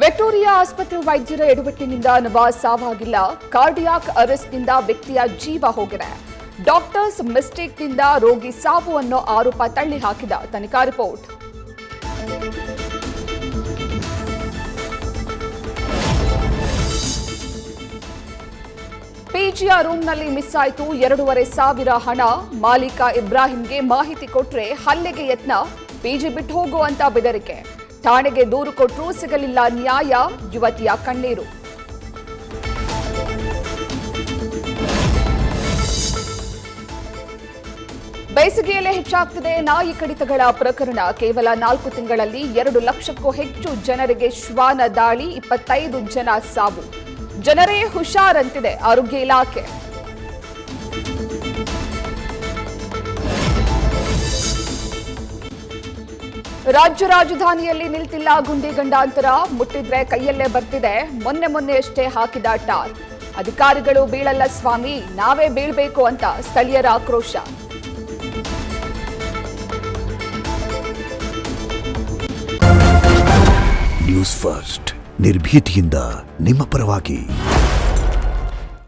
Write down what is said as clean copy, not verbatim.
Victoria ಆಸ್ಪತ್ರೆ ವೈದ್ಯರ ಎಡವಟ್ಟಿನಿಂದ Nawaz ಸಾವಾಗಿಲ್ಲ. Cardiac ಅರೆಸ್ಟ್ನಿಂದ ವ್ಯಕ್ತಿಯ ಜೀವ ಹೋಗಿದೆ. ಡಾಕ್ಟರ್ಸ್ ಮಿಸ್ಟೇಕ್ನಿಂದ ರೋಗಿ ಸಾವು ಅನ್ನೋ ಆರೋಪ ತಳ್ಳಿ ಹಾಕಿದ ತನಿಖಾ ರಿಪೋರ್ಟ್. ಪಿಜಿಯ ರೂಮ್ನಲ್ಲಿ ಮಿಸ್ ಆಯಿತು 2,500 ಹಣ. ಮಾಲೀಕ ಇಬ್ರಾಹಿಂಗೆ ಮಾಹಿತಿ ಕೊಟ್ರೆ ಹಲ್ಲೆಗೆ ಯತ್ನ. ಪಿಜಿ ಬಿಟ್ಟು ಹೋಗುವಂತ ಬೆದರಿಕೆ. ಠಾಣೆಗೆ ದೂರು ಕೊಟ್ಟರೂ ಸಿಗಲಿಲ್ಲ ನ್ಯಾಯ. ಯುವತಿಯ ಕಣ್ಣೀರು. ಬೇಸಿಗೆಯಲ್ಲೇ ಹೆಚ್ಚಾಗ್ತಿದೆ ನಾಯಿ ಕಡಿತಗಳ ಪ್ರಕರಣ. ಕೇವಲ 4 ತಿಂಗಳಲ್ಲಿ 2 ಲಕ್ಷಕ್ಕೂ ಹೆಚ್ಚು ಜನರಿಗೆ ಶ್ವಾನ ದಾಳಿ, 25 ಜನ ಸಾವು. ಜನರೇ ಹುಷಾರಂತಿದೆ ಆರೋಗ್ಯ ಇಲಾಖೆ. ರಾಜ್ಯ ರಾಜಧಾನಿಯಲ್ಲಿ ನಿಲ್ತಿಲ್ಲ ಗುಂಡಿ ಗಂಡಾಂತರ. ಮುಟ್ಟಿದ್ರೆ ಕೈಯಲ್ಲೇ ಬರ್ತಿದೆ. ಮೊನ್ನೆಯಷ್ಟೇ ಹಾಕಿದ ಟಾರ್. ಅಧಿಕಾರಿಗಳು ಬೀಳಲ್ಲ ಸ್ವಾಮಿ, ನಾವೇ ಬೀಳ್ಬೇಕು ಅಂತ ಸ್ಥಳೀಯರ ಆಕ್ರೋಶ. ನ್ಯೂಸ್ ಫಸ್ಟ್ ನಿರ್ಭೀತಿಯಿಂದ ನಿಮ್ಮ ಪರವಾಗಿ.